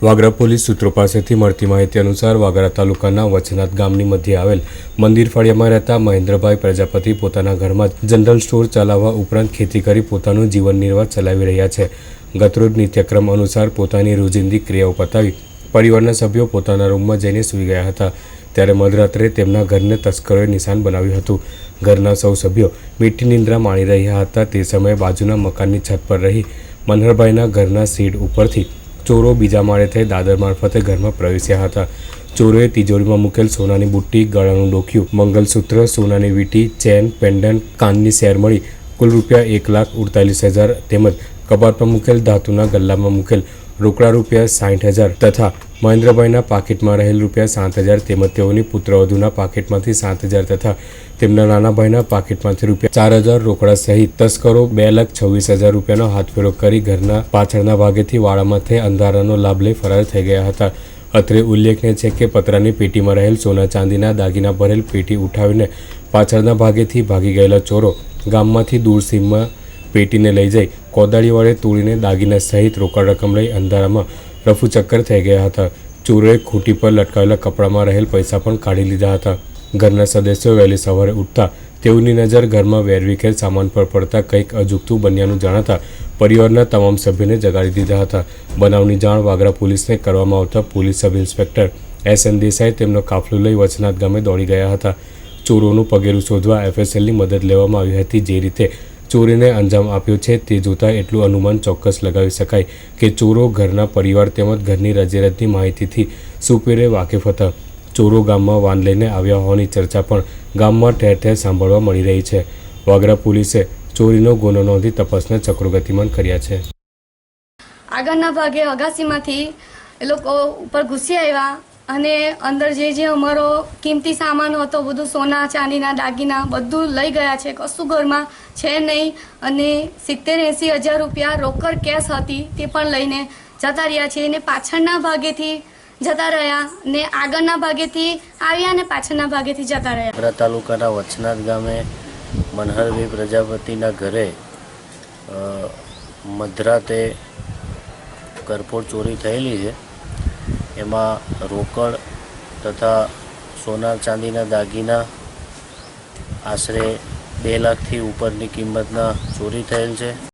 Vagra police સૂત્રો પાસેથી મળતી માહિતી અનુસાર વાગરા તાલુકાના વચનાથ ગામની મધ્યે આવેલ મંદિર ફળિયામાં રહેતા મહેન્દ્રભાઈ પ્રજાપતિ પોતાના ઘરમાં જ જનરલ સ્ટોર ચલાવવા ઉપરાંત ખેતી કરી પોતાનું જીવન નિર્વાહ ચલાવી રહ્યા છે. ગતરોજ નિત્યક્રમ અનુસાર પોતાની રોજિંદી ક્રિયાઓ પતાવી પરિવારના સભ્યો પોતાના રૂમમાં જઈને સૂઈ ગયા હતા. ત્યારે મધરાત્રે તેમના ઘરને તસ્કરોએ નિશાન બનાવ્યું હતું. ઘરના સૌ સભ્યો મીઠી નિંદ્રા માણી રહ્યા હતા. તે સમયે બાજુના મકાનની છત પર રહી મનહરભાઈના ઘરના સીડ ઉપરથી ચોરો બીજા માળે થઈ દાદર મારફતે ઘરમાં પ્રવેશ્યા હતા. ચોરોએ તિજોરીમાં મૂકેલ સોનાની બુટ્ટી, ગળાનું ડોક્યું, મંગલસૂત્ર, સોનાની વીંટી, ચેન, પેન્ડન્ટ, કાનની સેર મળી કુલ રૂપિયા 1,48,000 તેમજ કબાટમાં મૂકેલ ધાતુના ગલ્લામાં મૂકેલ રોકડા રૂપિયા 60,000 તથા મહેન્દ્રભાઈના પાકીટમાં રહેલ રૂપિયા 7,000 તેમજ તેઓની પુત્રવધૂના પાકીટમાંથી 7,000 તથા તેમના નાના ભાઈના પાકીટમાંથી રૂપિયા 4,000 રોકડા સહિત તસ્કરો 2,26,000 રૂપિયાનો હાથફેરો કરી ઘરના પાછળના ભાગેથી વાડામાંથી અંધારાનો લાભ લઈ ફરાર થઈ ગયા હતા. અત્રે ઉલ્લેખનીય છે કે પતરાની પેટીમાં રહેલ સોના ચાંદીના દાગીના ભરેલ પેટી ઉઠાવીને પાછળના ભાગેથી ભાગી ગયેલા ચોરો ગામમાંથી દૂર સીમમાં પેટીને લઈ જઈ કોદાળી વડે તોડીને દાગીના સહિત રોકડ રકમ લઈ અંધારામાં રફુચક્કર થઈ ગયા હતા. ચોરોએ ખૂંટી પર લટકાવેલા કપડામાં રહેલ પૈસા પણ કાઢી લીધા હતા. ઘરના સદસ્યો વહેલી સવારે ઉઠતા તેઓની નજર ઘરમાં વેરવિખેર સામાન પર પડતા કંઈક અજુગતું બન્યાનું જણાતા પરિવારના તમામ સભ્યોને જગાડી દીધા હતા. બનાવની જાણ વાગરા પોલીસને કરવામાં આવતા police sub inspector S.N. Desai તેમનો કાફલો લઈ વચનાથ ગામે દોડી ગયા હતા. ચોરોનું પગેરું શોધવા FSLની મદદ લેવામાં આવી હતી. જે રીતે ચોરીને અંજામ આપ્યો છે તે જોતા એટલું અનુમાન ચોક્કસ લગાવી શકાય કે ચોરો ઘરના પરિવાર તેમજ ઘરની રજેરજની માહિતીથી સુપેરે વાકેફ હતા. ચોરો ગામમાં વાન લઈને આવ્યા હોવાની ચર્ચા પણ ગામમાં ઠેર ઠેર સાંભળવા મળી રહી છે. વાગરા પોલીસે ચોરીનો ગુનો નોંધી તપાસના ચક્રો ગતિમાન કર્યા છે. આગળના ભાગે અગાસીમાંથી એ લોકો ઉપર ઘૂસી આવ્યા અને અંદર જે અમારો કિંમતી સામાન હતો બધું સોના ચાંદીના દાગીના બધું લઈ ગયા છે. કશું ઘરમાં છે નહીં અને 70-80 હજાર રૂપિયા રોકડ કેશ હતી તે પણ લઈને જતા રહ્યા છે. અને પાછળના ભાગેથી જતા રહ્યા ને આગળના ભાગેથી આવ્યા ને પાછળના ભાગેથી જતા રહ્યા. વાગરા તાલુકાના વચનાથ ગામે મનહરભાઈ પ્રજાપતિના ઘરે મધરાતે કરપોળ ચોરી થયેલી છે. એમાં રોકડ તથા સોના ચાંદીના દાગીના આશરે 2 લાખથી ઉપરની કિંમતના ચોરી થયેલ છે.